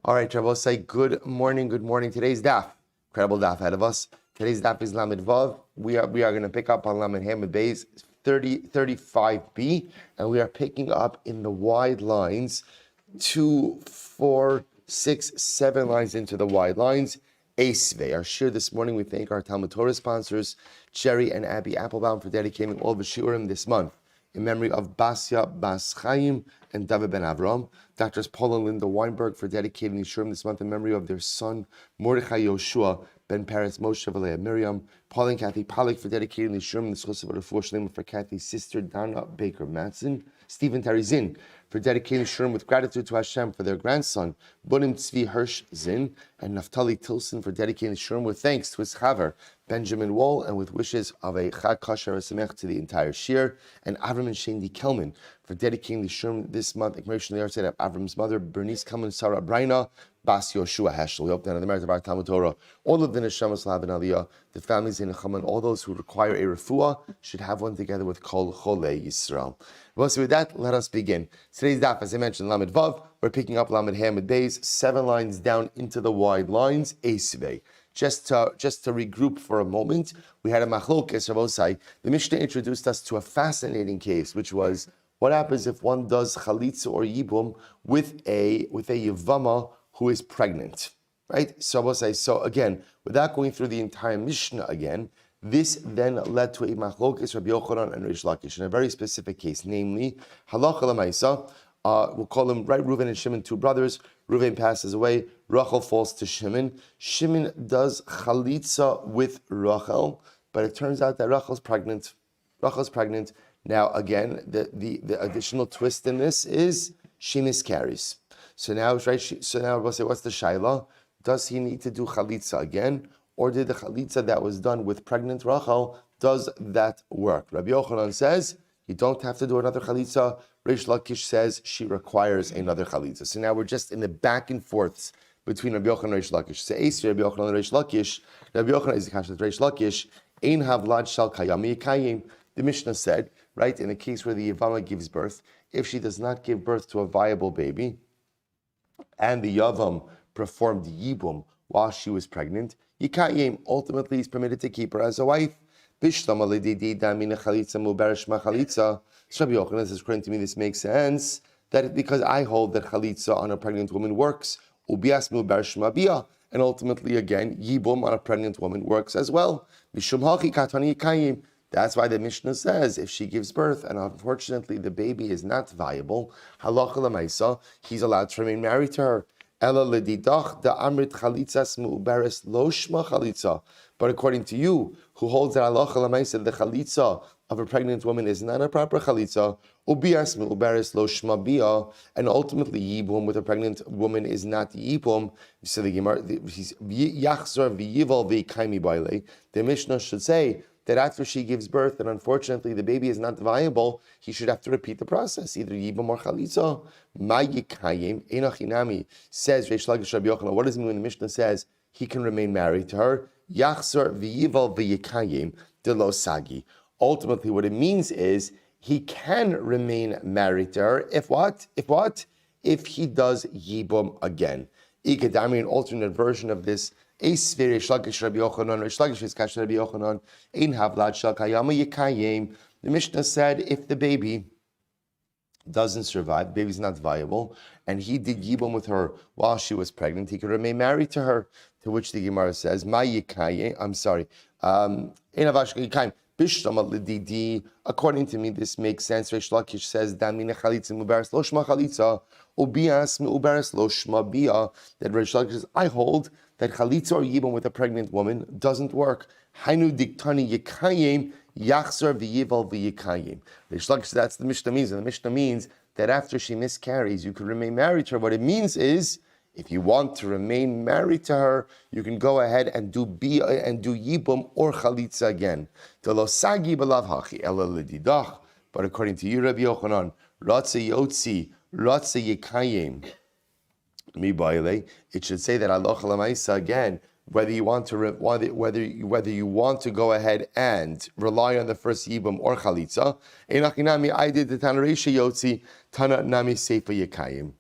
All right, Rabbi, say good morning. Today's daf, incredible daf ahead of us. Today's daf is Lamed Vav. We are going to pick up on Lamed Hamid Beis 35b, and we are picking up in the wide lines, 2, 4, 6, 7 lines into the wide lines. Esvei. Our shir this morning, we thank our Talmud Torah sponsors, Jerry and Abby Applebaum, for dedicating all the shiurim this month in memory of Basya Bas Chaim and David ben Avram. Doctors Paul and Linda Weinberg for dedicating the shiurim this month in memory of their son Mordechai Yoshua ben Paris Moshe Valeah Miriam. Paul and Kathy Pollack for dedicating the shiurim this chus of Refuah for Kathy's sister Donna Baker Matson. Stephen Tarizin for dedicating the shiurim with gratitude to Hashem for their grandson Bunim Tzvi Hirsch Zin, and Naftali Tilson for dedicating the shiurim with thanks to his chaver Benjamin Wall, and with wishes of a Chag Kosher Samech to the entire shir, and Avram and Shandi Kelman for dedicating the shiurim this month in commemoration of the of Avram's mother Bernice Kelman Sarah Braina Bas Yoshua Heschel. We hope that on the merit of our Talmud Torah, all of the Neshamas Lav and Aliyah, the families in Nechama, and all those who require a refuah should have one together with Kol Cholei Yisrael. Well, so with that, let us begin. Today's daf, as I mentioned, Lamed Vav, we're picking up Lamed Hamid Beis, 7 lines down into the wide lines, Esvei. Just to regroup for a moment, we had a machlokes, Rabosai. The Mishnah introduced us to a fascinating case, which was what happens if one does chalitza or yibum with a Yevama who is pregnant, right? So Rabosai, so again, without going through the entire Mishnah again, this then led to a machlokes Rabbi Yochanan and Reish Lakish in a very specific case, namely halacha l'maisa. We'll call them, right, Reuven and Shimon, 2 brothers. Reuven passes away. Rachel falls to Shimon. Shimon does chalitza with Rachel, but it turns out that Rachel's pregnant. Now, again, the additional twist in this is she miscarries. So now, right, we'll say, what's the shaila? Does he need to do chalitza again? Or did the chalitza that was done with pregnant Rachel, does that work? Rabbi Yochanan says, you don't have to do another chalitza. Reish Lakish says she requires another chalitza. So now we're just in the back and forths between Rabbi Yochanan and Reish Lakish. So Eisri Rabbi Yochanan and Reish Lakish. Rabbi Yochanan is the kasha of Reish Lakish. Ein havlad shal kayam yikayim. The Mishnah said, right, in the case where the Yevama gives birth, if she does not give birth to a viable baby, and the Yavam performed yibum while she was pregnant, yikayim, ultimately is permitted to keep her as a wife. So Rabbi Yochanan says, according to me, this makes sense, that because I hold that chalitza on a pregnant woman works, and ultimately, again, yibum on a pregnant woman works as well. That's why the Mishnah says, if she gives birth, and unfortunately the baby is not viable, halacha l'maisa, he's allowed to remain married to her. But according to you, who holds that halacha l'maisa, the chalitza of a pregnant woman is not a proper chalitza, and ultimately yibum with a pregnant woman is not yibum. So the Gemara, the Mishnah should say that after she gives birth and unfortunately the baby is not viable, he should have to repeat the process, either yibum or chalitza. Says Reish Lakish Rabbi Yochanan, what does it mean when the Mishnah says he can remain married to her? Yachzor v'yival v'yikayim de lo sagi. Ultimately, what it means is he can remain married to her if what? If he does yibum again. Ikadami, an alternate version of this. The Mishnah said if the baby doesn't survive, the baby's not viable, and he did yibum with her while she was pregnant, he could remain married to her. To which the Gemara says, according to me, this makes sense. Reish Lakish says, that Reish Lakish says, I hold that chalitza or yibum with a pregnant woman doesn't work. Hainu diktani yikayim yachzor v'yival v'yikayim. Reish Lakish, that's the Mishnah means, and the Mishnah means that after she miscarries, you can remain married to her. What it means is, if you want to remain married to her, you can go ahead and do yibum or chalitza again. But according to you, Rabbi Yochanan, ratze yotzi, ratze yikayim. It should say that halacha l'maisa again. Whether you want to go ahead and rely on the first yibum or chalitza. I did the tana reisha yotzi, tana nami seifa yikayim.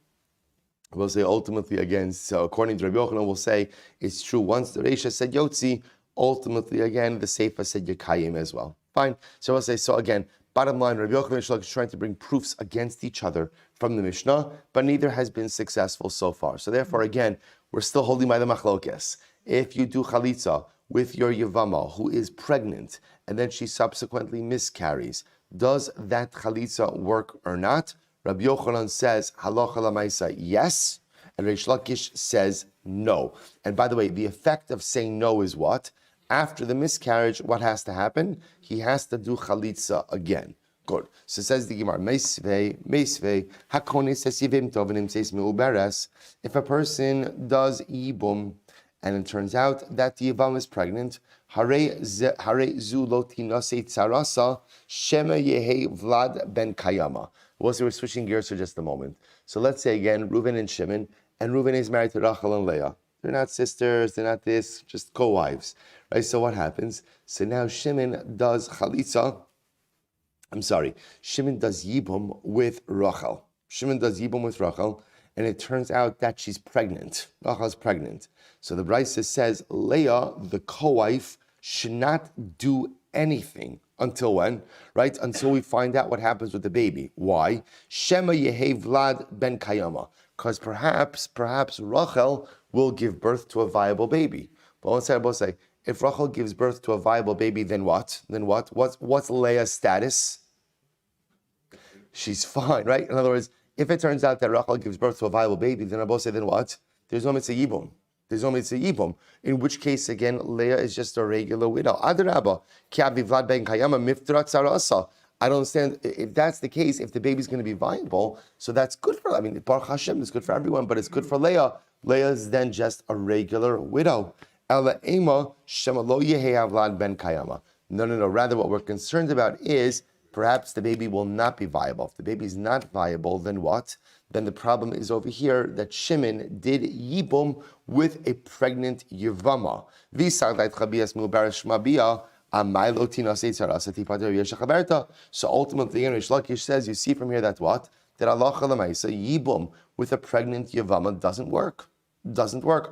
We'll say ultimately again, so according to Rabbi Yochanan, we'll say it's true. Once the Reisha said Yotzi, ultimately again, the Seifa said Yekayim as well. Fine. So we'll say, so again, bottom line, Rabbi Yochanan is trying to bring proofs against each other from the Mishnah, but neither has been successful so far. So therefore, again, we're still holding by the machlokes. If you do chalitza with your Yevama, who is pregnant, and then she subsequently miscarries, does that chalitza work or not? Rabbi Yochanan says, halacha lamaisa, yes, and Reish Lakish says no. And by the way, the effect of saying no is what? After the miscarriage, what has to happen? He has to do chalitza again. Good. So says the Gemara, Meisvei, Hakonis Yivim Tovenim says Meuberes. If a person does Yibum, and it turns out that the Yevam is pregnant, Hare zu lo tinasei tzarasa, Shema Yehe Vlad ben Kayama. We'll say we're switching gears for just a moment. So let's say again, Reuven and Shimon, and Reuven is married to Rachel and Leah. They're not sisters, they're not this, just co-wives. Right? So what happens? So now Shimon does chalitza. Shimon does Yibum with Rachel. And it turns out that she's pregnant. Rachel's pregnant. So the Brisa says, Leah, the co-wife, should not do anything until when? Right? Until we find out what happens with the baby. Why? Shema Yehe Vlad ben Kayama. Because perhaps Rachel will give birth to a viable baby. But let's say, if Rachel gives birth to a viable baby, then what? What's Leah's status? She's fine, right? In other words, if it turns out that Rachel gives birth to a viable baby, then Rabbi say, then what? There's no mitzvah yibum. In which case, again, Leah is just a regular widow. Adarabba, ki avi Vlad ben Kayama miftarat tzarasa. I don't understand. If that's the case, if the baby's going to be viable, so that's good for, Baruch Hashem, it's good for everyone, but it's good for Leah. Leah is then just a regular widow. Ela ema shema lo yehe Vlad ben Kayama. No. Rather, what we're concerned about is perhaps the baby will not be viable. If the baby is not viable, then what? Then the problem is over here that Shimon did Yibum with a pregnant Yevama. So ultimately, Rish Lakish says, you see from here that what? That Allah Yibum with a pregnant Yevama doesn't work.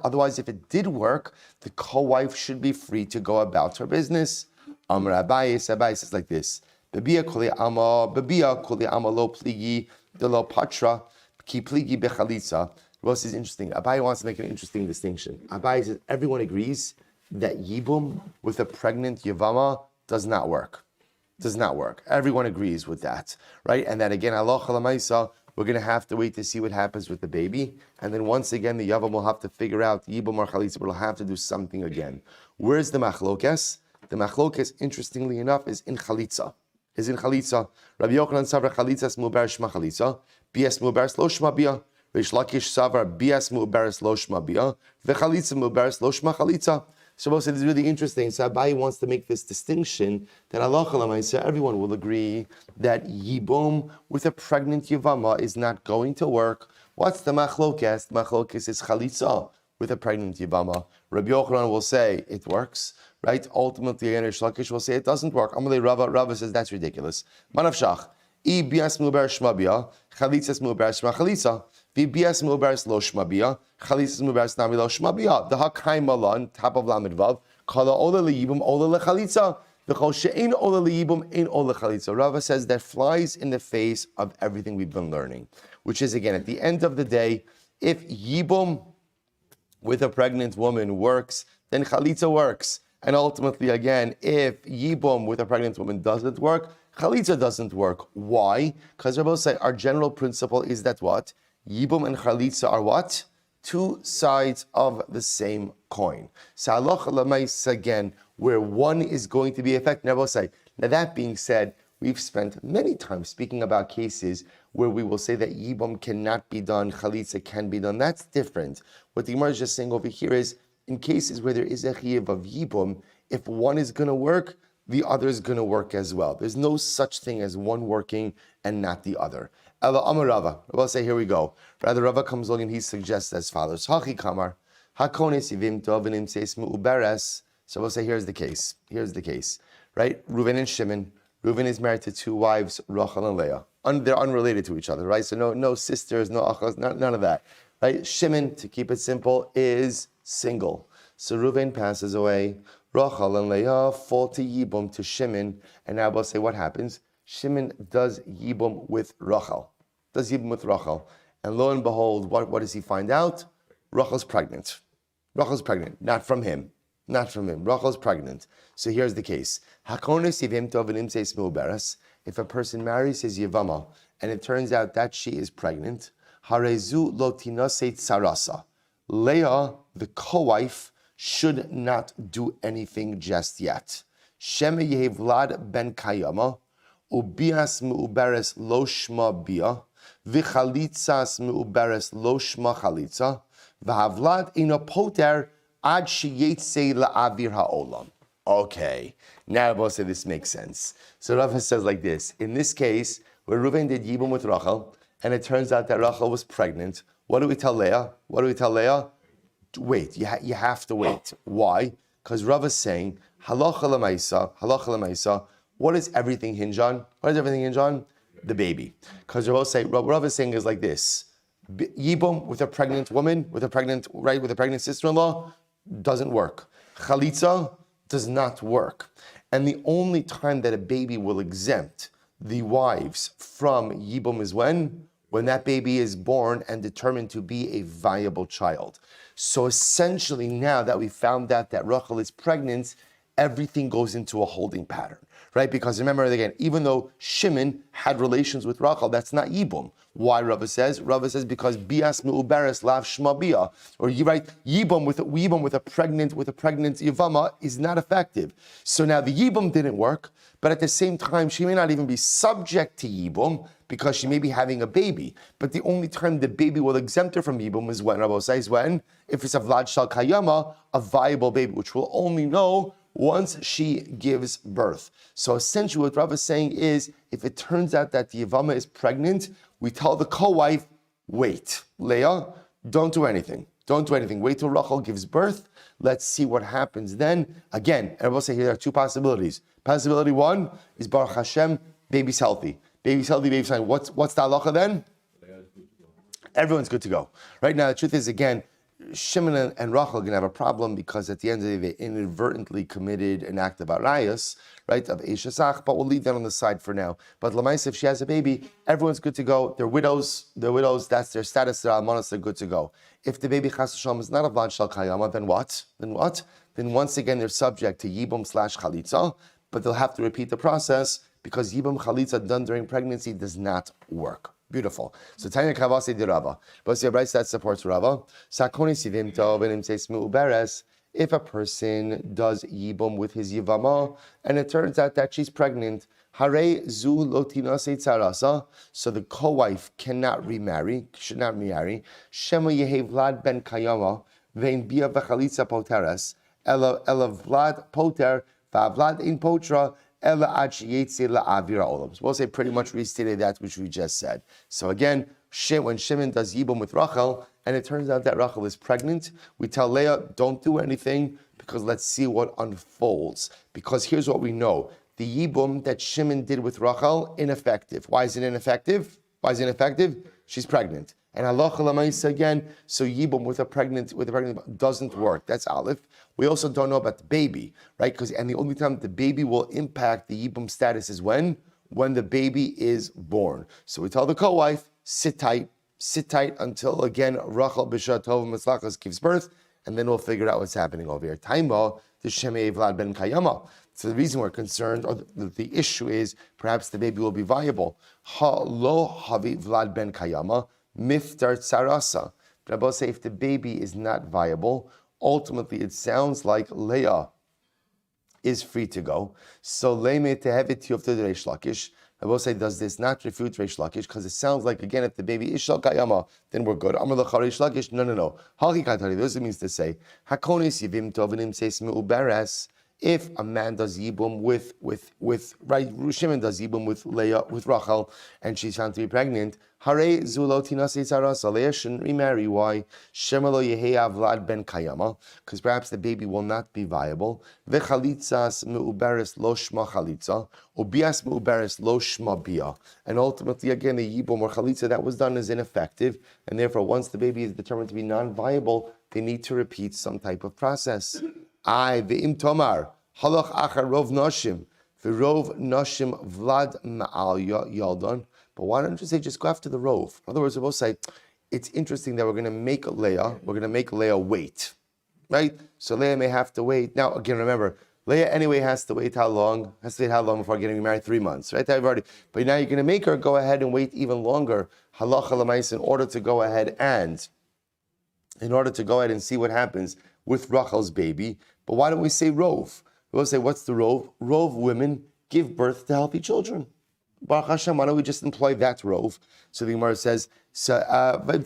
Otherwise, if it did work, the co-wife should be free to go about her business. Amar Abaye says like this. Babia kuli ama lo pligi de lo patra ki pligi bechalitza. This is interesting. Abaye wants to make an interesting distinction. Abaye says everyone agrees that Yibum with a pregnant Yevama does not work. Everyone agrees with that, right? And that again, Allah Chalamaisa, we're going to have to wait to see what happens with the baby. And then once again, the Yavam will have to figure out Yibum or Chalitza, but will have to do something again. Where's the Machlokes? The Machlokes, interestingly enough, is in Chalitza. Rabbi Yochanan Savra Chalitzas Mu'ber Shma Chalitza, Bias Mu'ber Lo Shma Bia. Reish Lakish Savra Bias Mu'ber Lo Shma Bia, V'Chalitza Mu'ber Lo Shma Chalitza. So this is really interesting. So Abaye wants to make this distinction that Allah Chalamaisa, everyone will agree that Yibum with a pregnant Yevama is not going to work. What's the Machlokes? The Machlokes is Chalitza with a pregnant Yevama. Rabbi Yochanan will say it works. Right? Ultimately, Reish Lakish will say it doesn't work. Amalei Rava says that's ridiculous. Manav Shach. I bias mu'ber shma bia, chalitzas mu'ber shma chalitza. Vi bias mu'ber lo shma bia, chalitzas mu'ber nami lo shma bia. The hakay malan, top of Lamed Vav, kala ola liyibum ola lechalitza. V'chol she'ein ola liyibum ein ola chalitza. Rava says that flies in the face of everything we've been learning. Which is, again, at the end of the day, if yibum with a pregnant woman works, then chalitza works. And ultimately, again, if Yibum with a pregnant woman doesn't work, Chalitza doesn't work. Why? Because Rabbi say our general principle is that what? Yibum and Chalitza are what? Two sides of the same coin. So halacha l'maisa again, where one is going to be affected. Rabbi say. Now that being said, we've spent many times speaking about cases where we will say that Yibum cannot be done, Chalitza can be done. That's different. What the Gemara is just saying over here is, in cases where there is a chiyuv of yibum, if one is going to work, the other is going to work as well. There's no such thing as one working and not the other. Ela Amar Rava. Rava say, here we go. Rather, Rava comes along and he suggests as follows. Hachi kamar, hakonis yivim tovenim seis mu'uberes. So we'll say, here's the case. Right? Reuven and Shimon. Reuven is married to two wives, Rachel and Leah. They're unrelated to each other, right? So no sisters, no achas, none of that. right? Shimon, to keep it simple, is single. So Reuven passes away. Rachel and Leah fall to Yibum, to Shimon. And now we'll say what happens. Shimon does Yibum with Rachel. And lo and behold, what does he find out? Rachel's pregnant. Rachel's pregnant, not from him. Rachel's pregnant. So here's the case. If a person marries his Yevama, and it turns out that she is pregnant, Harezu lotinase tsarasa. Leah, the co-wife, should not do anything just yet. Shema Yehevlad ben Kayama, ubias meuberes lo shma bia, vichalitzas meuberes lo shma chalitza, v'havlad ino poter ad sheyetze la'avir ha'olam. Okay, now I'll say this makes sense. So Rav says like this. In this case, where Reuven did Yibum with Rachel, and it turns out that Rachel was pregnant, what do we tell Leah? Wait, you have to wait. Why? Because Rav is saying, halacha l'maisa, what does everything hinge on? The baby. Because Rav is saying is like this. Yibum with a pregnant woman, with a pregnant sister-in-law, doesn't work. Chalitza does not work. And the only time that a baby will exempt the wives from Yibum is when that baby is born and determined to be a viable child. So essentially now that we found out that Rachel is pregnant, everything goes into a holding pattern, right? Because remember again, even though Shimon had relations with Rachel, that's not Yibum. Why Rava says? Because bias meuberes lav shma bia, or you write Yibum with a pregnant Yevama is not effective. So now the Yibum didn't work, but at the same time she may not even be subject to Yibum because she may be having a baby. But the only time the baby will exempt her from Yibum is when Rava says if it's a Vlad Shal Kayama, a viable baby, which we'll only know once she gives birth. So essentially what Rav is saying is, if it turns out that the Yevama is pregnant, we tell the co-wife, wait. Leah, don't do anything. Wait till Rachel gives birth. Let's see what happens then. Again, I will say here there are two possibilities. Possibility one is Baruch Hashem, baby's healthy. Baby's fine. What's the halacha then? Everyone's good to go. Right now, the truth is, again, Shimon and Rachel are going to have a problem because at the end of the day, they inadvertently committed an act of arayos, right, of Eishasach, but we'll leave that on the side for now. But Lamais, if she has a baby, everyone's good to go. They're widows, that's their status, they're almanos, they're good to go. If the baby Chas Hashem is not a Vlad Shal Kayama, then what? Then once again, they're subject to Yibum / Chalitza, but they'll have to repeat the process because Yibum Chalitza done during pregnancy does not work. Beautiful. So Tanya Kavase di Rava. But see, right, that supports Rava. Sakoni sivim tov and imseis uberes. If a person does yibum with his yivama, and it turns out that she's pregnant, hare zu lotinase tzarasa. So the co-wife cannot remarry, should not remarry. Shema yehe Vlad ben Kayama vein bia v'chalitza poteres. Ela Vlad poter v'Vlad in potra. We'll say pretty much restated that which we just said. So again, when Shimon does Yibum with Rachel, and it turns out that Rachel is pregnant, we tell Leah, don't do anything, because let's see what unfolds. Because here's what we know. The Yibum that Shimon did with Rachel, ineffective. Why is it ineffective? She's pregnant. And halacha l'maisa again, so Yibum with a pregnant doesn't work. That's Aleph. We also don't know about the baby, right? And the only time the baby will impact the Yibum status is when the baby is born. So we tell the co-wife, sit tight until again Rachel b'shah tov mitzlachas gives birth, and then we'll figure out what's happening over here. Taima the Shemei Vlad ben Kayama. So the reason we're concerned, or the issue is, perhaps the baby will be viable. Ha lo havi Vlad ben Kayama. Miftar tsarasa. But I will say if the baby is not viable, ultimately it sounds like Leah is free to go. So Leime tehevit yufta Reish Lakish. I will say, does this not refute Reish Lakish? Because it sounds like, again, if the baby is Shal Kayama, then we're good. Amar Lecha Reish Lakish, no. Hakikatari, this means to say, Hakonis yivim tovenim seis meuberes. If a man does yibum with right, Shimon does yibum with Leah, with Rachel, and she's found to be pregnant, Hare zulotina seisarasa, Leah shouldn't remarry. Why? Shemalo yeheya Vlad ben Kayama, because perhaps the baby will not be viable. Vechalitzas meuberes lo shma chalitza, ubias meuberes lo shma bia. And ultimately, again, the yibum or chalitza that was done is ineffective, and therefore, once the baby is determined to be non-viable, they need to repeat some type of process. I ve'im tomar halach achar rov noshim v'rov noshim vlad ma'al yaldon. But why don't you say just go after the rov? In other words, we're both say it's interesting that we're going to make Leah wait, right? So Leah may have to wait. Now again, remember, Leah anyway has to wait how long? Has to wait how long before getting married? 3 months, right? But now you're going to make her go ahead and wait even longer. Halacha l'mais in order to go ahead and see what happens with Rachel's baby. But why don't we say rov? We'll say, what's the rov? Rov women give birth to healthy children. Baruch Hashem, why don't we just employ that rov? So the Gemara says, so the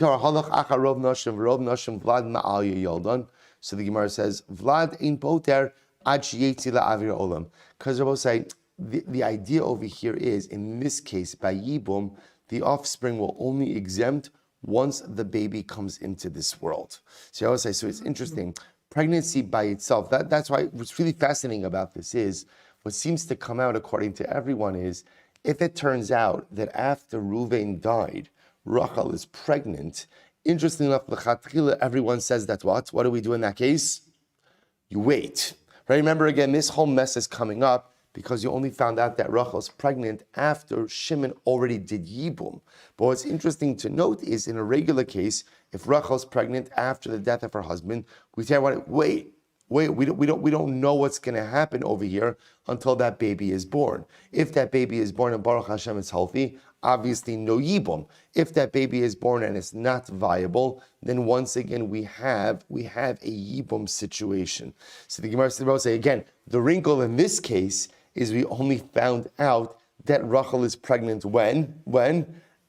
Gemara says, Vlad ein poter ad sheyetzi la'avir olam. Because Rabbi say, the idea over here is, in this case, by yibum, the offspring will only exempt once the baby comes into this world. So I always say, so it's interesting. Pregnancy by itself, that's why what's really fascinating about this is, what seems to come out according to everyone is, if it turns out that after Reuven died, Rachel is pregnant, interestingly enough, l'chatchila, everyone says that what? What do we do in that case? You wait. Right? Remember again, this whole mess is coming up because you only found out that Rachel is pregnant after Shimon already did Yibum. But what's interesting to note is, in a regular case, if Rachel is pregnant after the death of her husband, we say, wait, we don't know what's going to happen over here until that baby is born. If that baby is born and Baruch Hashem is healthy, obviously no Yibum. If that baby is born and it's not viable, then once again we have a Yibum situation. So the Gemara will say again, the wrinkle in this case is we only found out that Rachel is pregnant when?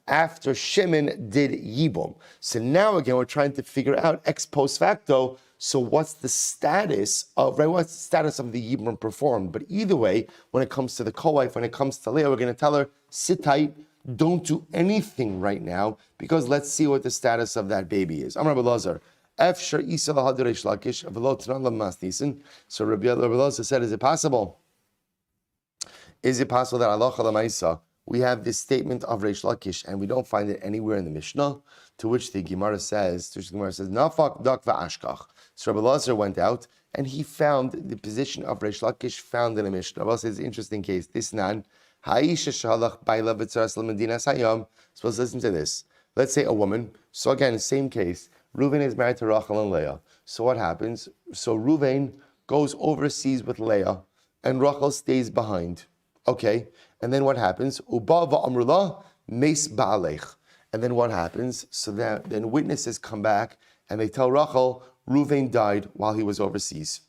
After Shimon did Yibum. So now again we're trying to figure out ex post facto, so what's the status of the Yibum performed? But either way, when it comes to the co-wife, when it comes to Leah, we're going to tell her, sit tight, don't do anything right now, because let's see what the status of that baby is. I'm Rabbi Lazar. So Rabbi Lazar said, is it possible that Allah Chalamaisa, we have this statement of Reish Lakish, and we don't find it anywhere in the Mishnah, to which the Gemara says, Nafak dak va'ashkach. So Rabbi Lazar went out, and he found the position of Reish Lakish found in the Mishnah. Rabbi says, interesting case. This nan, ha'isha shalach ba'ila v'tzaras l'medinas hayom. Suppose listen to this. Let's say a woman. So again, same case. Reuven is married to Rachel and Leah. So what happens? So Reuven goes overseas with Leah, and Rachel stays behind. Okay, and then what happens? Uba va'amrullah meis ba'alech. And then what happens? So then witnesses come back and they tell Rachel, Reuven died while he was overseas.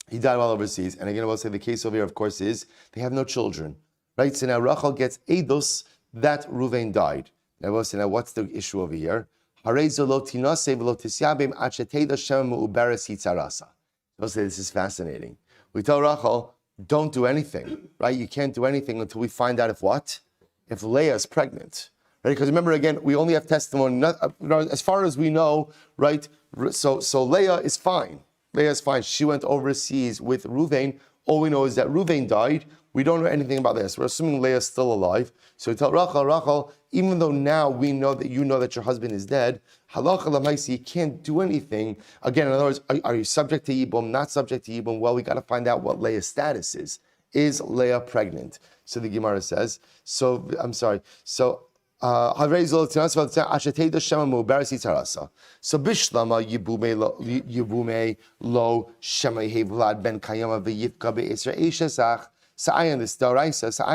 He died while overseas. And again, I will say the case over here, of course, is they have no children. Right? So now Rachel gets eidos that Reuven died. Now I will say, now what's the issue over here? I will say this is fascinating. We tell Rachel, don't do anything, right? You can't do anything until we find out if what? If Leah is pregnant, right? Because remember again, we only have testimony, as far as we know, right? So Leah is fine. Leah is fine. She went overseas with Reuven. All we know is that Reuven died. We don't know anything about this. We're assuming Leah is still alive. So we tell Rachel, even though now we know that you know that your husband is dead, halacha l'maisi, you can't do anything. Again, in other words, are you subject to Yibum, not subject to Yibum? Well, we got to find out what Leah's status is. Is Leah pregnant? So the Gemara says, so bishlama yibume lo shema vlad ben kayama v'yifka be'isra eshesach. So I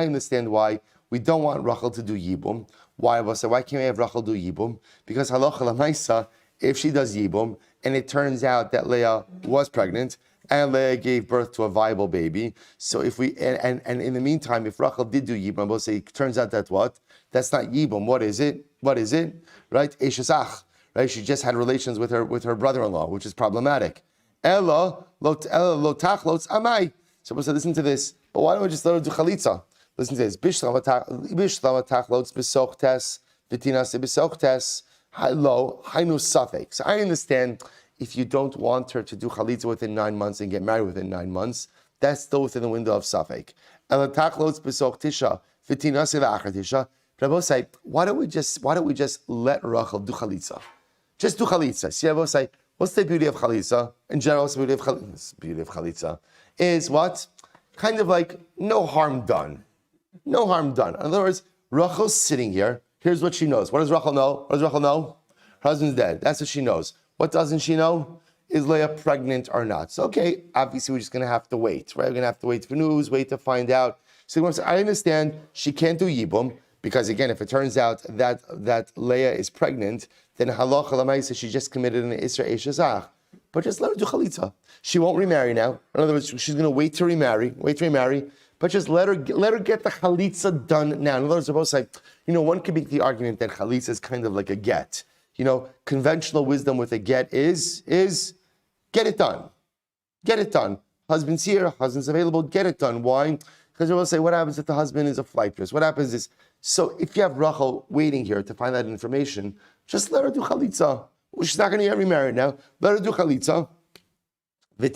understand why we don't want Rachel to do Yibum. Why can't we have Rachel do Yibum? Because halacha l'maisa, if she does Yibum, and it turns out that Leah was pregnant, and Leah gave birth to a viable baby, so if we, and in the meantime, if Rachel did do Yibum, we'll say, it turns out that what? That's not Yibum. What is it? Right? Eshesach. Right? She just had relations with her brother-in-law, which is problematic. Ella lo tachlotz amai. So listen to this. But why don't we just let her do chalitza? Listen to this. Bishlam tachlotz besochtes v'tinas besochtes halo hainu safek. So I understand if you don't want her to do chalitza within 9 months and get married within 9 months, that's still within the window of safek. Ella tachlotz besochtisha v'tinas v'achar Rabbi say, why don't we just let Rachel do chalitza? Just do chalitza. See, Rabbi say, what's the beauty of chalitza? In general, what's the beauty of chalitza? The beauty of chalitza is what? Kind of like no harm done. No harm done. In other words, Rachel's sitting here. Here's what she knows. What does Rachel know? What does Rachel know? Her husband's dead. That's what she knows. What doesn't she know? Is Leah pregnant or not? So, okay, obviously we're just going to have to wait, right? We're going to have to wait for news, wait to find out. So I understand she can't do yibum, because again, if it turns out that Leah is pregnant, then halacha l'maisa she just committed an isra eshazach. But just let her do chalitza. She won't remarry now. In other words, she's going to wait to remarry. But just let her get the chalitza done now. In other words, they're both like, one could make the argument that chalitza is kind of like a get. Conventional wisdom with a get is get it done. Get it done. Husband's here, husband's available, get it done. Why? Because they will say, what happens if the husband is a flight risk? What happens is, so if you have Rachel waiting here to find that information, just let her do chalitza. She's not going to get remarried now. Let her do chalitza. I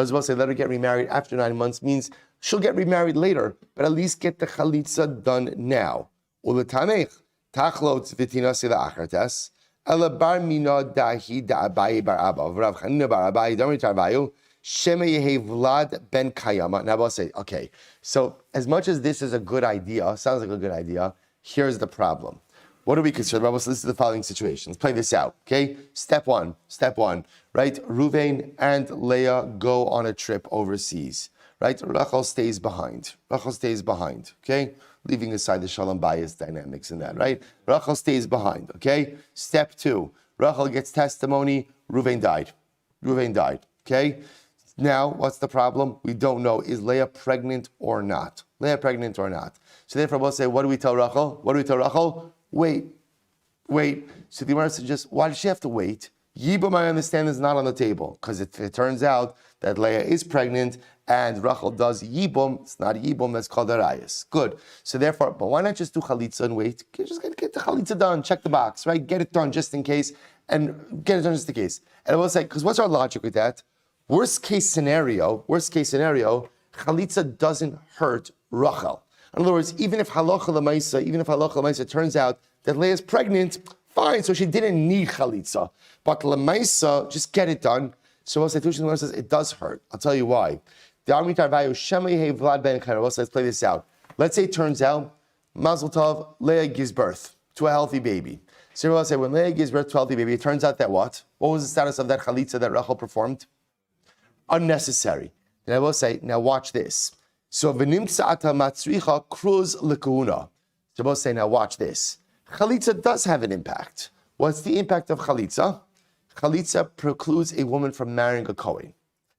was about to say, let her get remarried after 9 months means she'll get remarried later, but at least get the chalitza done now. Uletamech tachlot v'tinasi la'achartes ela bar mina dahi da'abayi bar abba v'rav chanina bar abayi damri tarvayu shema yehi Vlad ben Kayama. Now I'll say, okay, so as much as this is a good idea, sounds like a good idea, here's the problem. What are we concerned about? So this is the following situation. Let's play this out, okay? Step one, right? Reuven and Leah go on a trip overseas, right? Rachel stays behind, okay? Leaving aside the shalom bias dynamics in that, right? Rachel stays behind, okay? Step two, Rachel gets testimony, Reuven died, okay? Now, what's the problem? We don't know. Is Leah pregnant or not? So therefore, we'll say, what do we tell Rachel? Wait. So the Gemara suggests, why does she have to wait? Yibum, I understand, is not on the table, because if it turns out that Leah is pregnant and Rachel does yibum, it's not yibum, that's called arayas. Good. So therefore, but why not just do chalitza and wait? Just get the chalitza done, check the box, right? Get it done just in case, and get it done just in case. And I will say, because what's our logic with that? Worst case scenario, chalitza doesn't hurt Rachel. In other words, even if halacha l'maisa turns out that Leah is pregnant, fine, so she didn't need chalitza. But l'maisa, just get it done. So we'll say, says it does hurt. I'll tell you why. Let's play this out. Let's say it turns out, Mazel Tov, Leah gives birth to a healthy baby. So we'll say, when Leah gives birth to a healthy baby, it turns out that what? What was the status of that chalitza that Rachel performed? Unnecessary. And I will say, now watch this. So v'nimtza'ata matzricha kruz lekuna. So we'll say, now watch this. Chalitza does have an impact. What's the impact of chalitza? Chalitza precludes a woman from marrying a Kohen.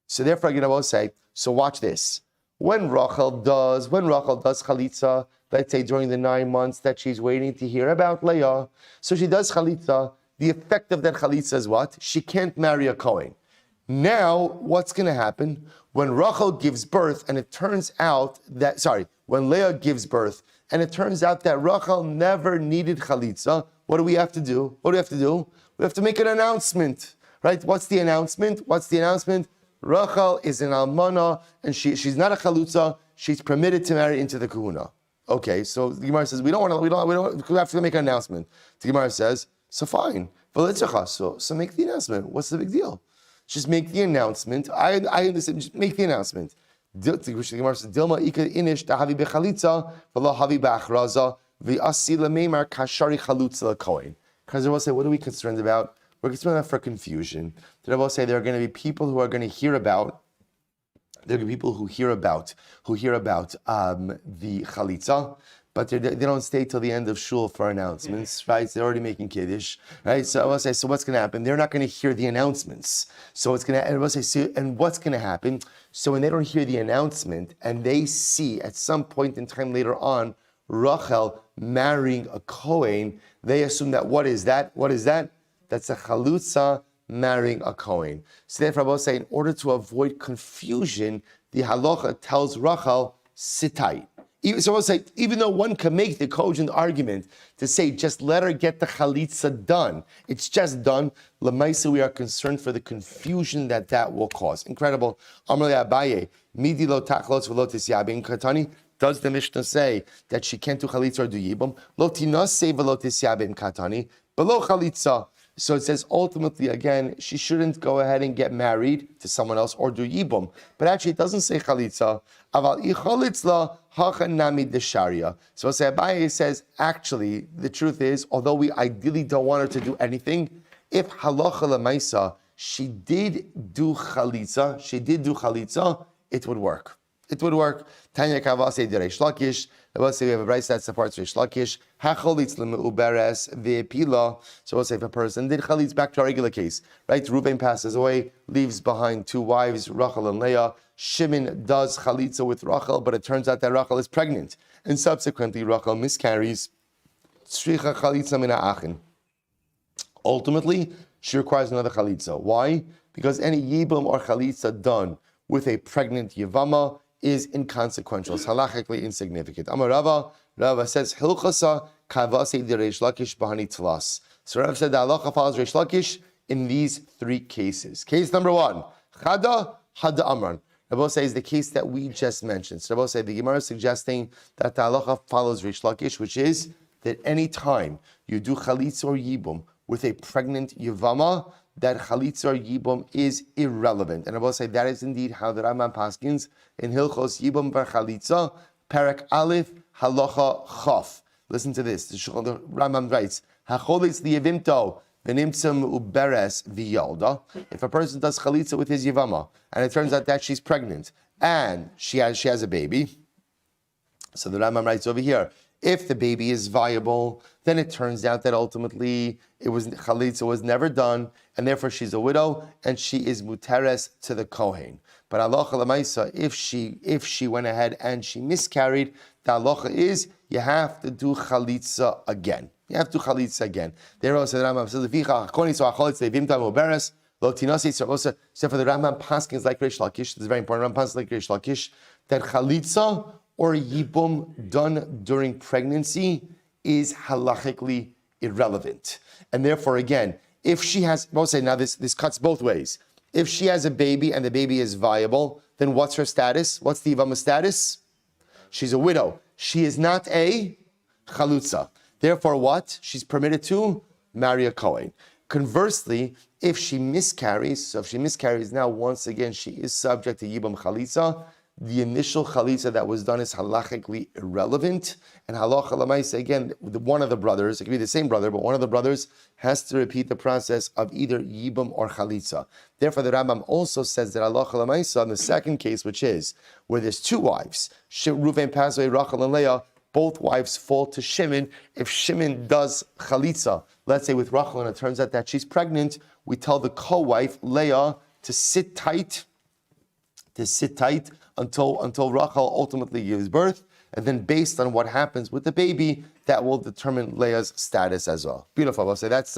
So therefore, I will say, so watch this. When Rachel does chalitza, let's say during the 9 months that she's waiting to hear about Leah, so she does chalitza, the effect of that chalitza is what? She can't marry a Kohen. Now, what's going to happen? When Rachel gives birth, and it turns out that, when Leah gives birth, and it turns out that Rachel never needed chalitza, what do we have to do? We have to make an announcement, right? What's the announcement? Rachel is an almana, and she's not a chalutza. She's permitted to marry into the kahuna. Okay, so the Gemara says we have to make an announcement. The Gemara says, so fine, so make the announcement. What's the big deal? Just make the announcement. I understand. Just make the announcement. The Gemara says, Dilma ika inish dahavi bechalitza v'lo havi ba'achraza v'asi lemeimar kashari chalutza lekohen. Because they will say, what are we concerned about? We're concerned about for confusion. They will say there are going to be people who are going to hear about. There are people who hear about the chalitza, but they don't stay till the end of shul for announcements, right? So they're already making kiddush, right? So I will say, so what's going to happen? They're not going to hear the announcements. So what's going to happen? So when they don't hear the announcement and they see at some point in time later on Rachel marrying a Kohen, they assume that what is that? That's a chalutza marrying a Kohen. So therefore, Rabbi say, in order to avoid confusion, the halacha tells Rachel, sit tight. So I'll say, even though one can make the cogent argument to say, just let her get the chalitza done, it's just done. Lemaisa, we are concerned for the confusion that will cause. Incredible. Amar Abaye, midi lo tachlos v'lo tisyabim katani. Does the Mishnah say that she can't do chalitza or do yibum? Lo tinaseh v'lo tisyabim katani, below chalitza. So it says ultimately, again, she shouldn't go ahead and get married to someone else or do yibum. But actually, it doesn't say chalitza. Aval ichalitzla hachan nami desharia. So Abaye says, actually, the truth is, although we ideally don't want her to do anything, if halacha lemaisa, she did do chalitza, it would work. It would work. Tanya kavase de Reish Lakish. We'll say we have a brayso that supports Reish Lakish. Hacholitz lemeuberes ve'pila. So we'll say if a person did chalitz, back to our regular case, right? Reuven passes away, leaves behind two wives, Rachel and Leah. Shimon does chalitza with Rachel, but it turns out that Rachel is pregnant, and subsequently Rachel miscarries. Tzricha chalitza mina achin. Ultimately, she requires another chalitza. Why? Because any yibum or chalitza done with a pregnant yevama is inconsequential, it's halachically insignificant. Amar Rava says, Hilchasa kavase de Reish Lakish bahani tlas. So Rav said, the halacha follows Reish Lakish in these three cases. Case number one, Chada Amran. Rabbi says the case that we just mentioned. So Rabbi said the Gemara is suggesting that the halacha follows Reish Lakish, which is that any time you do chalitza or yibum with a pregnant yevama, that chalitza or yibum is irrelevant. And I will say that is indeed how the Rambam paskins in Hilchos Yibum Bar Chalitza, Perek Aleph, Halacha Chaf. Listen to this. The Rambam writes, Hacholitz liyevimto v'nimtzam uberes v'yalda. If a person does chalitza with his yivama, and it turns out that she's pregnant, and she has a baby, so the Rambam writes over here, if the baby is viable, then it turns out that ultimately chalitza was never done, and therefore she's a widow, and she is muteres to the kohen. But halacha l'maisa, if she went ahead and she miscarried, the halacha is you have to do chalitza again. You have to do chalitza again. There also the Rambam says, so for the Rambam paskins like Reish Lakish, this is very important. Rambam paskins like Reish Lakish that chalitza or yibum done during pregnancy is halachically irrelevant. And therefore, again, if she has, we'll say now this cuts both ways. If she has a baby and the baby is viable, then what's her status? What's the yivama status? She's a widow. She is not a chalutza. Therefore, what? She's permitted to marry a kohen. Conversely, if she miscarries, now once again she is subject to yibam chalitza. The initial chalitza that was done is halachically irrelevant, and halacha l'maisa, again, one of the brothers, it could be the same brother, but one of the brothers has to repeat the process of either yibam or chalitza. Therefore, the Rambam also says that halacha l'maisa, in the second case, which is where there's two wives, Reuven passed away, Rachel and Leah, both wives fall to Shimon. If Shimon does chalitza, let's say with Rachel, and it turns out that she's pregnant, we tell the co-wife, Leah, to sit tight until Rachel ultimately gives birth, and then based on what happens with the baby, that will determine Leah's status as well. Beautiful. So that's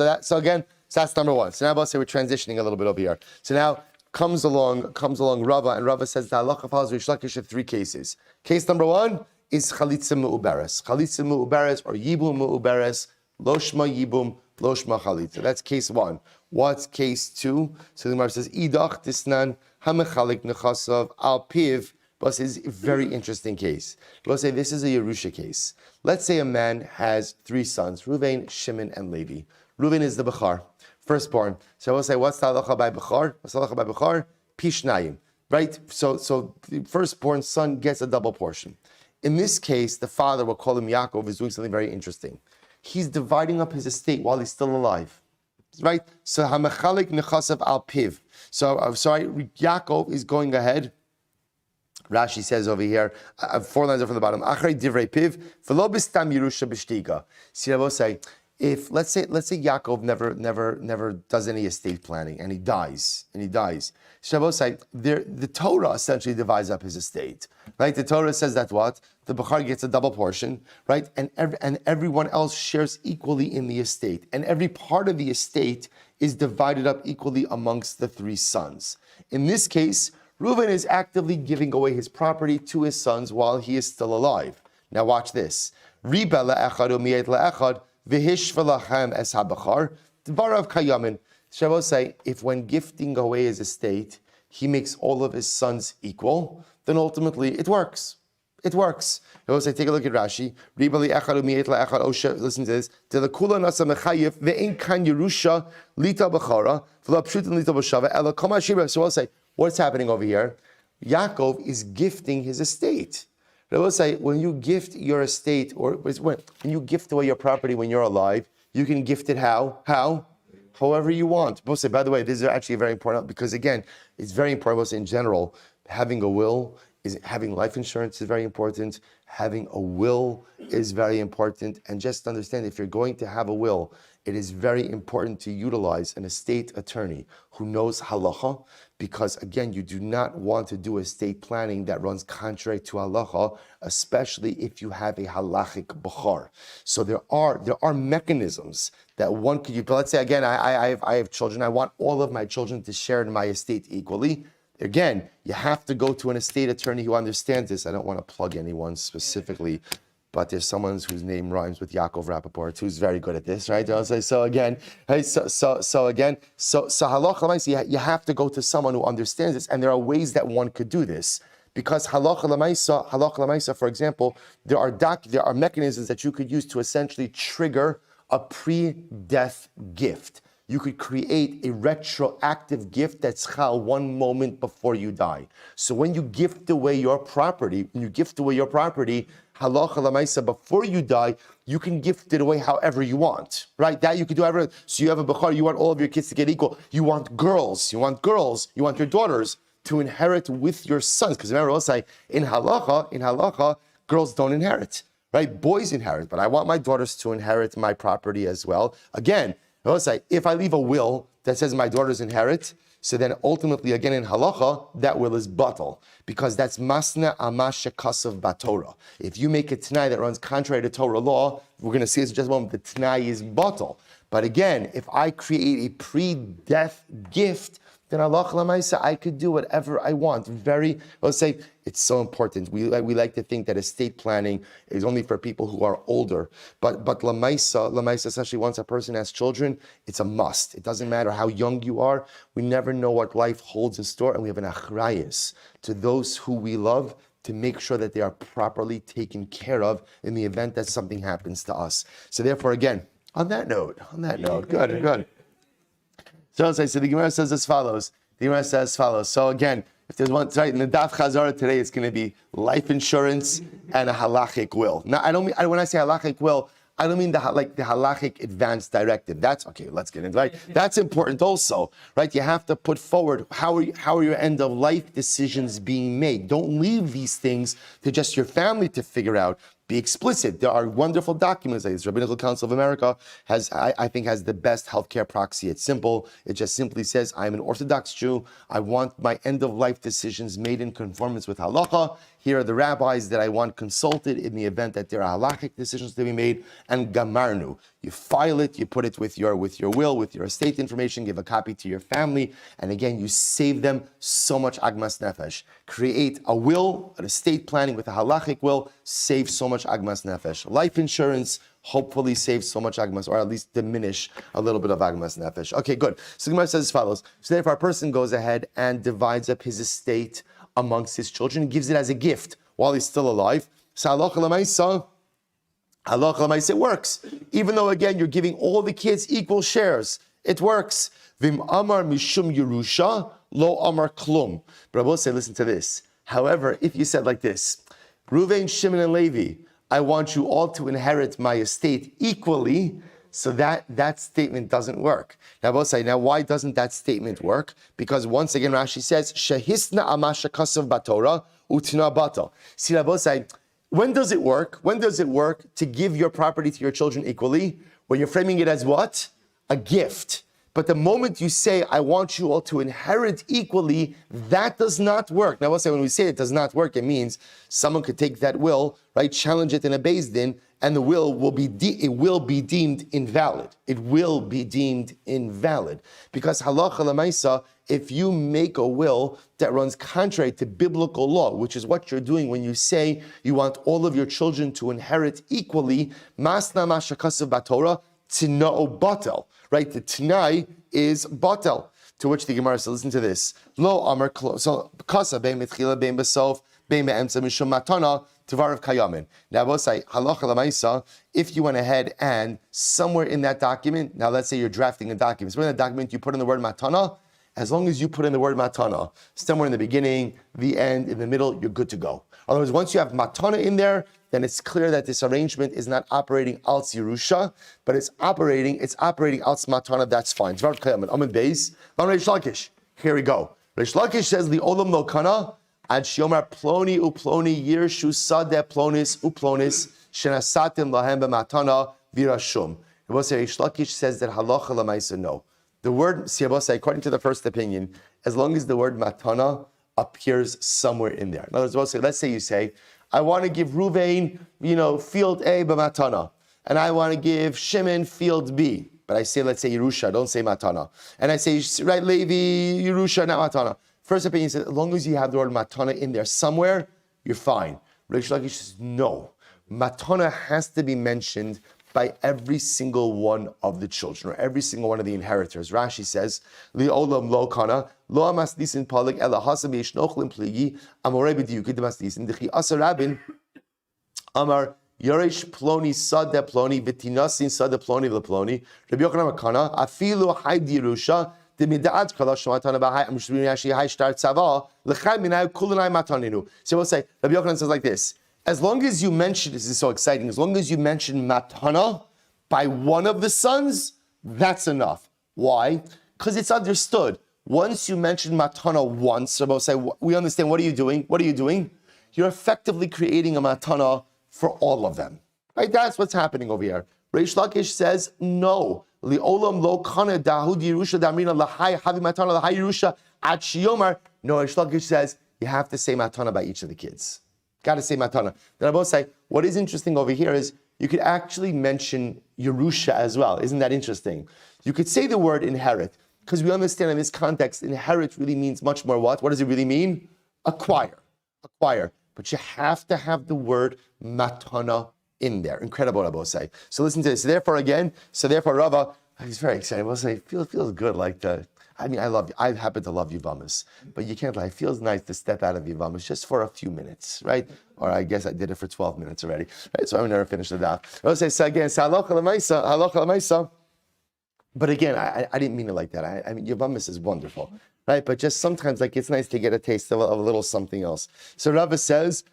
number one. So now we're transitioning a little bit over here. So now comes along Rava, and Rava says the halacha follows Reish Lakish in three cases. Case number one is chalitza meuberes. Chalitza meuberes or yibum meuberes, loshma yibum, loshma chalitza. That's case one. What's case two? So the Gemara says, idach disnan hamechalik nechasav al piv. But this is a very interesting case. We'll say this is a Yerusha case. Let's say a man has three sons, Reuven, Shimon, and Levi. Reuven is the Bechar, firstborn. So we'll say, what's the halacha by Bechar? What's the halacha by Bechar? Pishnayim, right? So the firstborn son gets a double portion. In this case, the father, we'll call him Yaakov, is doing something very interesting. He's dividing up his estate while he's still alive. Right? So hamechalik nechasav al piv. So Yaakov is going ahead. Rashi says over here, 4 lines up from the bottom. Achrei divrei piv, v'lo b'stam Yerusha b'shtiga. See, I will say, if let's say Yaakov never does any estate planning and he dies. Shabbosai, the Torah essentially divides up his estate, right? The Torah says that what? The Bechar gets a double portion, right? And everyone else shares equally in the estate. And every part of the estate is divided up equally amongst the three sons. In this case, Reuven is actively giving away his property to his sons while he is still alive. Now watch this. Riba la'echad u'miyet la'echad v'hishva lachem es ha'bechar dvarav kayamin. Shabbos say, if when gifting away his estate, he makes all of his sons equal, then ultimately it works. It works. Shabbos say, take a look at Rashi. Riba la'echad u'miyet la'echad osha. Listen to this. Delakula nasa mechayif ve'in kan yerusha lita bechara v'la pshutin lita b'shava ela kama shira. Shabbos say, what's happening over here? Yaakov is gifting his estate. Shabbos say, when you gift your estate, or when you gift away your property when you're alive, you can gift it how? However you want. By the way, this is actually very important because again, it's very important in general. Having a will having life insurance is very important. Having a will is very important. And just understand, if you're going to have a will, it is very important to utilize an estate attorney who knows halacha, because again, you do not want to do estate planning that runs contrary to halacha, especially if you have a halachic bechar. So there are mechanisms that one could use. But let's say again, I have children. I want all of my children to share in my estate equally. Again, you have to go to an estate attorney who understands this. I don't want to plug anyone specifically, but there's someone whose name rhymes with Yaakov Rappaport who's very good at this, right? So again, halacha, you have to go to someone who understands this, and there are ways that one could do this. Because halacha l'maisa, for example, there are mechanisms that you could use to essentially trigger a pre-death gift. You could create a retroactive gift that's chal one moment before you die. So when you gift away your property, halacha l'maisa, before you die, you can gift it away however you want, right? That you could do however. So you have a bechar, you want all of your kids to get equal. You want girls, you want your daughters to inherit with your sons. Because remember, I'll say, in halacha, girls don't inherit, right? Boys inherit, but I want my daughters to inherit my property as well. Again, I'll say, if I leave a will that says my daughters inherit, so then ultimately, again in halacha, that will is batal, because that's masna amash shekasav batorah. If you make a t'nai that runs contrary to Torah law, we're going to see this in just a moment, the t'nai is batal. But again, if I create a pre-death gift, then halacha l'maisa, I could do whatever I want. Let's say, it's so important. We like to think that estate planning is only for people who are older. But l'maisa, especially once a person has children, it's a must. It doesn't matter how young you are. We never know what life holds in store, and we have an achrayus to those who we love to make sure that they are properly taken care of in the event that something happens to us. So therefore, again, on that note, good. So the Gemara says as follows. So again, if there's one, right, in the Daf Chazara today, it's going to be life insurance and a halachic will. Now, when I say halachic will, I don't mean the halachic advance directive. That's okay. Let's get into it. Right? That's important also, right? You have to put forward how are your end of life decisions being made. Don't leave these things to just your family to figure out. Be explicit. There are wonderful documents. Like this Rabbinical Council of America has the best healthcare proxy. It's simple. It just simply says, I'm an Orthodox Jew. I want my end-of-life decisions made in conformance with halacha. Here are the rabbis that I want consulted in the event that there are halachic decisions to be made. And gamarnu. You file it, you put it with your will, with your estate information, give a copy to your family, and again, you save them so much agmas nefesh. Create a will, an estate planning with a halachic will, save so much agmas nefesh. Life insurance, hopefully save so much agmas, or at least diminish a little bit of agmas nefesh. Okay, good. So the Gemara says as follows. So therefore, a person goes ahead and divides up his estate amongst his children, and gives it as a gift while he's still alive. So halacha l'maisa, it works. Even though, again, you're giving all the kids equal shares. It works. Vim amar mishum yerusha, lo amar klum. But I will say, listen to this. However, if you said like this, Reuven, Shimon, and Levi, I want you all to inherit my estate equally, so that statement doesn't work. Now, I will say, why doesn't that statement work? Because once again, Rashi says, Shehisna amasha kasav batorah utina batal. See, I will say, when does it work? When does it work to give your property to your children equally? when you're framing it as what? A gift. But the moment you say, I want you all to inherit equally, that does not work. Now, when we say it does not work, it means someone could take that will, right, challenge it in a Beis Din, and the will be deemed invalid. It will be deemed invalid. Because halacha l'maisa, if you make a will that runs contrary to biblical law, which is what you're doing when you say you want all of your children to inherit equally, masna mashakasav batorah, Tina'o batel, right? The Tanai is batel. To which the Gemara says, listen to this. Lo amar so kasa bein mitchila bein besof bein be'emtza mishum matana tevarav kayamin. Now, we'll say halacha l'maisa. If you went ahead and somewhere in that document, now let's say you're drafting a document. Somewhere in that document you put in the word matana. As long as you put in the word matana, somewhere in the beginning, the end, in the middle, you're good to go. Otherwise, once you have matana in there, then it's clear that this arrangement is not operating al Yerusha, but it's operating al matana. That's fine. Here we go. Reish Lakish says the olam lo kana ad shiomar ploni uploni yirshu sadeh plonis uplonis shenasatim lahem b'matana virashum. Reish Lakish says that halacha l'maisa no. The word siyabosai, according to the first opinion, as long as the word matana appears somewhere in there. In other words, let's say you say, I want to give Ruvain, field A b'matana, and I want to give Shimon field B. But I say, let's say Yerusha, don't say matana. And I say, right, Levi, Yerusha, not matana. First opinion says, as long as you have the word matana in there somewhere, you're fine. Reish Lakish says, no. Matana has to be mentioned by every single one of the children, or every single one of the inheritors. Rashi says, Li'olam lo kana, lo amasdisin palik ela hasam yishnochlim pligi, amore b'diyukid amasdisin, d'chi asa rabin, amar yoresh ploni sadeh ploni, v'tinasin sadeh ploni v'ploni, Rabbi Yochanan Makana, afilu hay dirusha, d'mida'at kala shomatana b'hay, amshubin yashi hay shtar tzava, l'chai minay kulanay mataninu. So we'll say, Rabbi Yochanan says like this, as long as you mention, this is so exciting, as long as you mention matana by one of the sons, that's enough. Why? Because it's understood. Once you mention matana once, Rabbi say, we understand, what are you doing? What are you doing? You're effectively creating a matana for all of them. Right? That's what's happening over here. Reish Lakish says, no. Li'olam lo kana dahud Yerusha damrina lahai havi matana lahai Yerusha ad shiyomar. No, Reish Lakish says, you have to say matana by each of the kids. Got to say matana. Then I both say, what is interesting over here is you could actually mention Yerusha as well. Isn't that interesting? You could say the word inherit, because we understand in this context, inherit really means much more what? What does it really mean? Acquire. Acquire. But you have to have the word matana in there. Incredible, I both say. So listen to this. So therefore, Rava, he's very excited. I will say, feels good like the. I happen to love Yevamos, but you can't lie. It feels nice to step out of Yevamos just for a few minutes, right? Or I guess I did it for 12 minutes already, right? So I will never finish the daf. I'll say, so again, halacha l'maisa. But again, I didn't mean it like that. I mean, Yevamos is wonderful, right? But just sometimes, it's nice to get a taste of a little something else. So Rava says,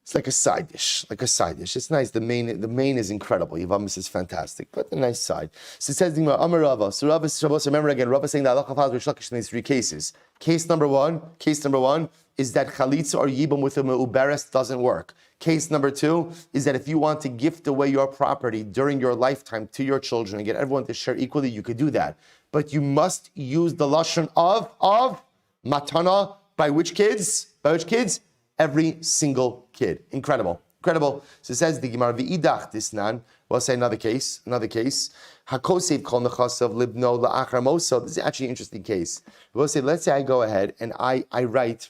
it's like a side dish, It's nice. The main is incredible. Yevamos is fantastic, but a nice side. So it says, Amar Rava. So Rava, remember again, Rava saying that halacha follows Reish Lakish in these three cases. Case number one is that chalitza or yibum with a meuberes doesn't work. Case number two is that if you want to gift away your property during your lifetime to your children and get everyone to share equally, you could do that. But you must use the lashon of matana by which kids? Every single kid. Incredible. So it says the Gemara v'idach disnan. We'll say another case. Hakosev kol nechasav libno la'achar moso. This is actually an interesting case. We'll say, let's say I go ahead and I write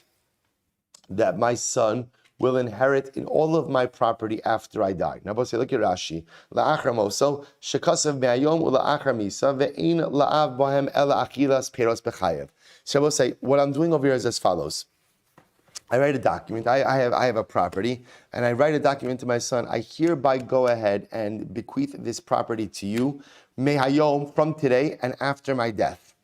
that my son will inherit in all of my property after I die. Now we'll say, look at Rashi. La'achar moso shekasav me'ayom u'la'achar misa ve'in la'av bohem ela achilas peros bechayev. So we'll say, what I'm doing over here is as follows. I write a document. I have a property, and I write a document to my son. I hereby go ahead and bequeath this property to you, mehayom, from today and after my death.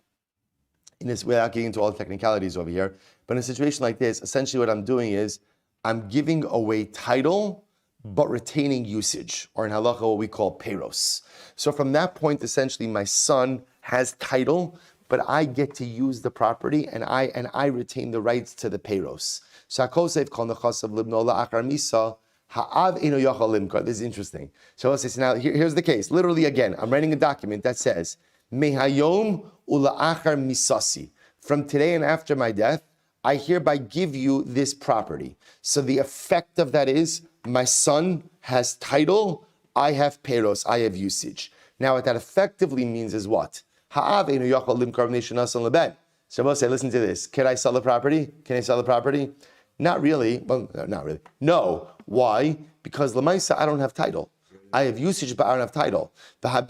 In this, without getting into all the technicalities over here, but in a situation like this, essentially what I'm doing is I'm giving away title, but retaining usage, or in halacha what we call peros. So from that point, essentially, my son has title, but I get to use the property, and I retain the rights to the peros. So Hakosev kol nechasav libno la'achar misa Ha'av eno yochel limkar. This is interesting. So now here's the case. Literally again, I'm writing a document that says, Mehayom ula'achar misasi. From today and after my death, I hereby give you this property. So the effect of that is, my son has title, I have peros, I have usage. Now what that effectively means is what? Ha'av eno yochel limkar v'nei shenasan leben. Shabbos say, listen to this. Can I sell the property? Can I sell the property? Not really. Well, not really. No. Why? Because Lamaisa, I don't have title. I have usage, but I don't have title. But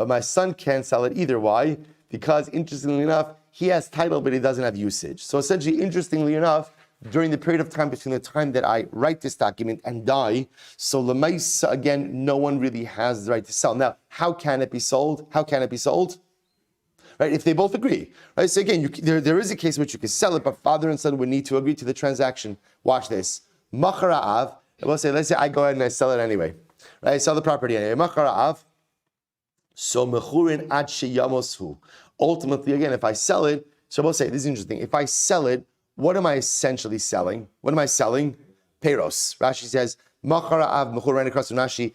my son can't sell it either. Why? Because, interestingly enough, he has title, but he doesn't have usage. So essentially, interestingly enough, during the period of time between the time that I write this document and die, so Lamaisa, again, no one really has the right to sell. Now, how can it be sold? How can it be sold? Right, if they both agree, right? So again, there is a case in which you can sell it, but father and son would need to agree to the transaction. Watch this. Machara'av, let's say I go ahead and I sell it anyway. Right, I sell the property anyway. Machara'av, so mechurin ad sheyamoshu. Ultimately, again, if I sell it, so we'll say, this is interesting. If I sell it, what am I essentially selling? What am I selling? Peros. Rashi says, Machara'av mechurin across Rashi.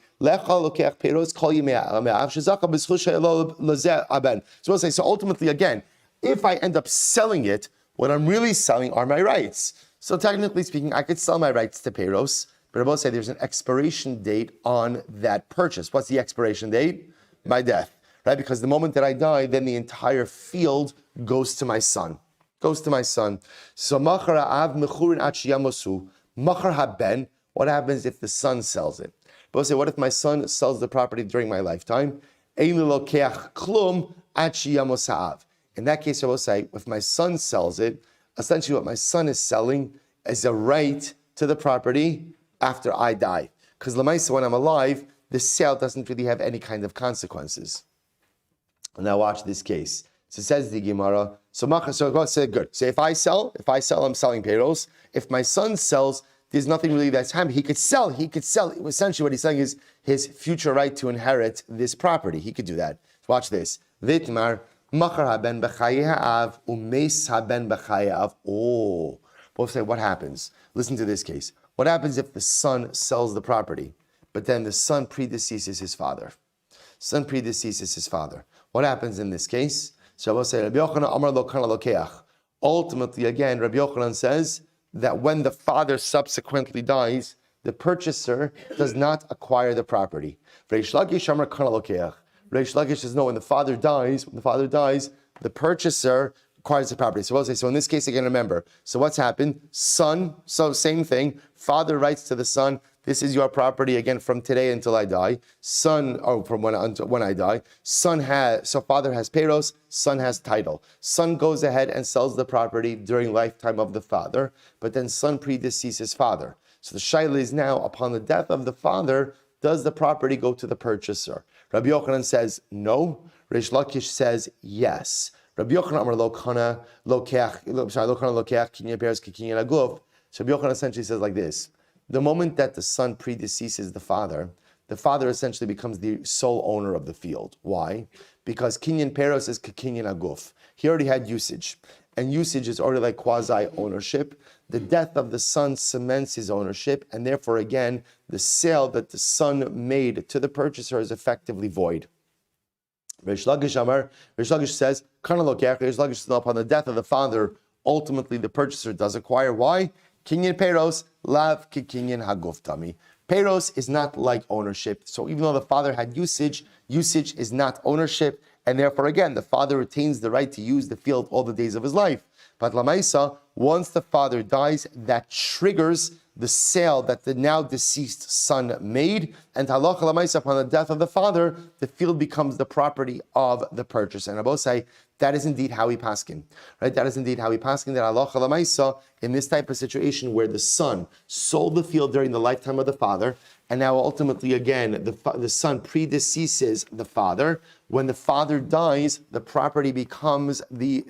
So we'll say, so ultimately, again, if I end up selling it, what I'm really selling are my rights. So technically speaking, I could sell my rights to Peros, but I will say there's an expiration date on that purchase. What's the expiration date? My death, right? Because the moment that I die, then the entire field goes to my son. Goes to my son. So Machara'av mechurin achiyamosu, Machar haben, what happens if the son sells it? But we'll say, what if my son sells the property during my lifetime? In that case, I will say, if my son sells it, essentially what my son is selling is a right to the property after I die. Because Lamaisa, when I'm alive, the sale doesn't really have any kind of consequences. Now watch this case. So it says the Gemara, so God said, good. So if I sell, I'm selling Peros. If my son sells, there's nothing really that's happening. He could sell. Essentially what he's saying is his future right to inherit this property. He could do that. Watch this. Vitmar, machar haben b'chayehav, umeis haben b'chayehav. Oh. Both say, what happens? Listen to this case. What happens if the son sells the property, but then the son predeceases his father? Son predeceases his father. What happens in this case? So I will say, Rabbi Yochanan Amar lo kana lokeach. Ultimately, again, Rabbi Yochanan says that when the father subsequently dies, the purchaser does not acquire the property. Reish Lakish Amar kana lokeach. Reish Lakish says, no, when the father dies, the purchaser acquires the property. So we'll say, so in this case, again, remember, so what's happened? Son, so same thing, father writes to the son, this is your property again from today until I die. Son, or from when I die. So father has peros, son has title. Son goes ahead and sells the property during lifetime of the father, but then son predeceases father. So the shaila is now, upon the death of the father, does the property go to the purchaser? Rabbi Yochanan says no. Reish Lakish says yes. Rabbi Yochanan Amar lo kana lokeach kinyan peros kinyan aguf. So Rabbi Yochanan essentially says like this. The moment that the son predeceases the father essentially becomes the sole owner of the field. Why? Because kinyan peros is kinyan aguf. He already had usage, and usage is already like quasi-ownership. The death of the son cements his ownership, and therefore, again, the sale that the son made to the purchaser is effectively void. Reish Lakish says, Kana lokeach. Reish Lakish says, upon the death of the father, ultimately the purchaser does acquire. Why? Kinyan peros, lav ki kinyan haguf tami. Peros is not like ownership. So even though the father had usage is not ownership, and therefore again, the father retains the right to use the field all the days of his life. But lamaisa, once the father dies, that triggers the sale that the now deceased son made, and halacha lamaisa, upon the death of the father, the field becomes the property of the purchaser. And I both say, that is indeed how we paskin, right? That is indeed how we paskin, that halacha lamaisa, in this type of situation where the son sold the field during the lifetime of the father, and now ultimately again, the son predeceases the father. When the father dies, the property becomes the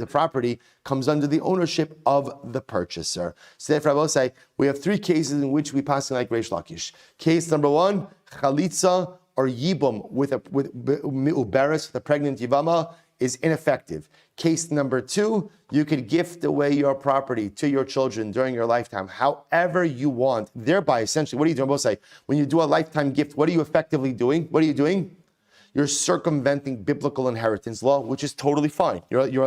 property comes under the ownership of the purchaser. So therefore, I will say we have three cases in which we pass like Reish Lakish. Case number one, chalitza or yibum with uberes, with a pregnant yivama, is ineffective. Case number 2, you could gift away your property to your children during your lifetime, however you want. Thereby, essentially, what are you doing? Both say, when you do a lifetime gift, what are you effectively doing? What are you doing? You're circumventing biblical inheritance law, which is totally fine.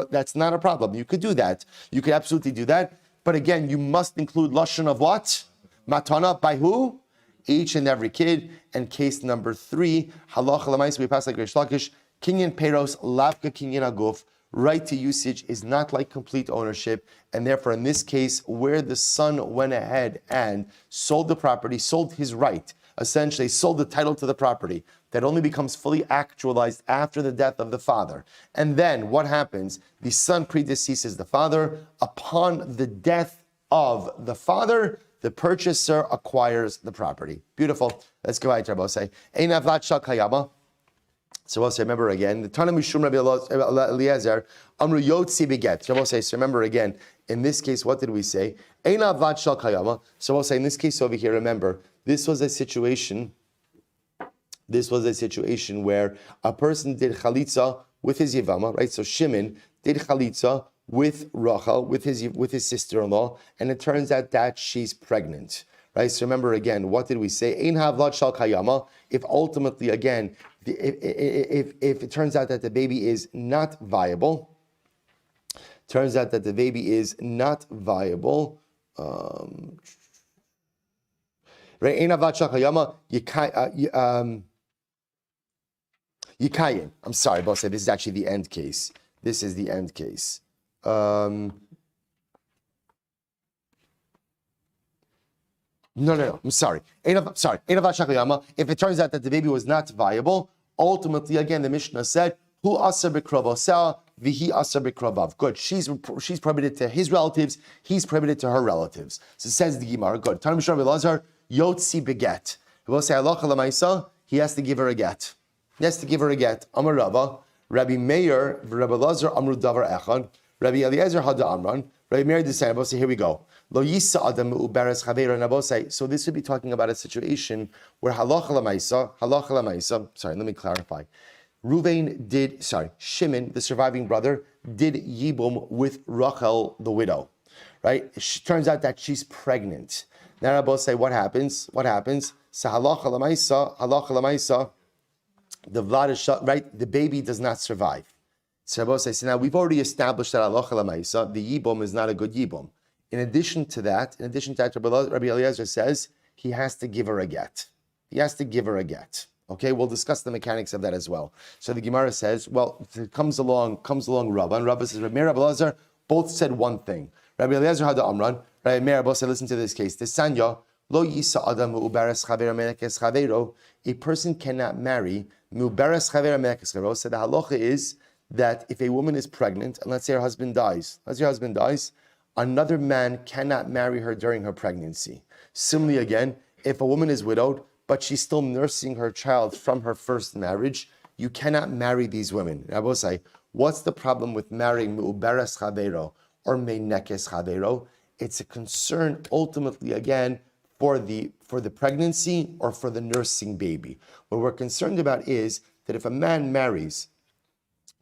That's not a problem. You could do that. You could absolutely do that. But again, you must include lashon of what? Matana, by who? Each and every kid. And case number 3, halacha l'maisa, we pass like Reish Lakish, kinyan peros, lavka kinyan aguf. Right to usage is not like complete ownership. And therefore, in this case, where the son went ahead and sold the property, sold his right, essentially sold the title to the property, that only becomes fully actualized after the death of the father. And then what happens? The son predeceases the father. Upon the death of the father, the purchaser acquires the property. Beautiful. Let's go ahead, Rabbi say. Ein avlat shal kayama. So we'll say, remember again, the Tana Mishum Rabbi Eliezer, Amru Yotzi beget. Rabbi say, so remember again, in this case, what did we say? Ein avlat shal kayama. So we'll say, in this case over here, remember, this was a situation where a person did chalitza with his Yevama, right? So Shimon did chalitza with Rachel, with his sister-in-law, and it turns out that she's pregnant, right? So remember again, what did we say? Ein havlat shal kayama. If ultimately, again, if it turns out that the baby is not viable, right? Ein havlat shal kayama. Yikayin. I'm sorry, boss. This is actually the end case. This is the end case. No. I'm sorry. If it turns out that the baby was not viable, ultimately, again, the Mishnah said, "Hu aser b'krovoseh, v'hi aser b'krovav." Good. She's prohibited to his relatives. He's prohibited to her relatives. So says the Gemara. Good. Tanam Shrav Elazar yotzi beget. We'll say halacha l'maisa. He has to give her a get. He has to give her a get. Amar Rava, Rabbi Meir, Rabbi Elazar, Amru Davar Echad, Rabbi Eliezer Hada Amran, Rabbi Meir decided, say, here we go. Lo yisa adam uberes chaveira nabosai. So this would be talking about a situation where halacha l'maisa. Sorry, let me clarify. Shimon, the surviving brother, did yibum with Rachel, the widow, right? It turns out that she's pregnant. Now Rabbi what happens? So halacha l'maisa. The vlad is shut, right? The baby does not survive. So Rabbi says, now we've already established that halacha l'maisa, the yibum is not a good yibum. In addition to that, Rabbi Eliezer says he has to give her a get. Okay, we'll discuss the mechanics of that as well. So the Gemara says, well, it comes along Rabba, and Rabba says, Rabbi Meir, Rabbi Eliezer both said one thing. Rabbi Eliezer had the Amran. Rabbi Meir, Rabbi said, listen to this case. The Sanya, lo yisa adam u'beres chaver menekes chavero. A person cannot marry u'beres chaver menekes chavero. So the halacha is that if a woman is pregnant, and let's say her husband dies, another man cannot marry her during her pregnancy. Similarly, again, if a woman is widowed, but she's still nursing her child from her first marriage, you cannot marry these women. I will say, what's the problem with marrying u'beres chavero or menekes chavero? It's a concern ultimately, again, for the pregnancy or for the nursing baby. What we're concerned about is that if a man marries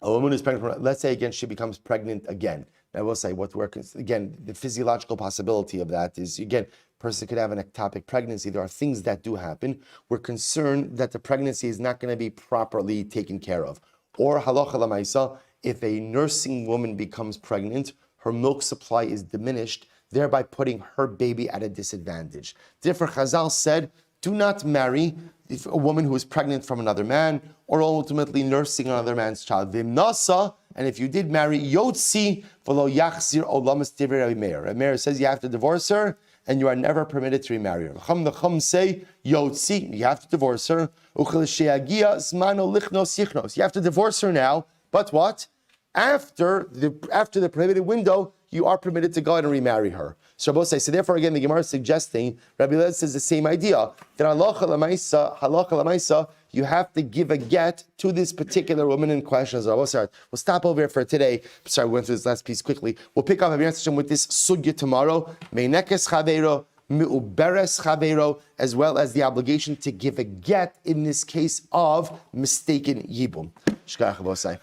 a woman who's pregnant, let's say again she becomes pregnant again. I will say the physiological possibility of that is, again, a person could have an ectopic pregnancy. There are things that do happen. We're concerned that the pregnancy is not going to be properly taken care of. Or halacha l'maisa, if a nursing woman becomes pregnant, her milk supply is diminished, thereby putting her baby at a disadvantage. Therefore, Chazal said, do not marry a woman who is pregnant from another man or ultimately nursing another man's child. Vimnasa, and if you did marry, Yotzi v'lo yachzir olamas divrei Rabbi Meir. Rabbi Meir says you have to divorce her and you are never permitted to remarry her. The Chum say, Yotzi, you have to divorce her. Uchel sheyagia zmano lichnos yichnos. You have to divorce her now, but what? After the prohibited window, you are permitted to go ahead and remarry her. So both say, so therefore again, the Gemara is suggesting, Rabbi Eliezer says the same idea, that halacha l'maisa, you have to give a get to this particular woman in question. We'll stop over here for today. Sorry, we went through this last piece quickly. We'll pick up with this sugya tomorrow, meinekes chavero, mi'uberes chavero, as well as the obligation to give a get in this case of mistaken yibum. Shkach,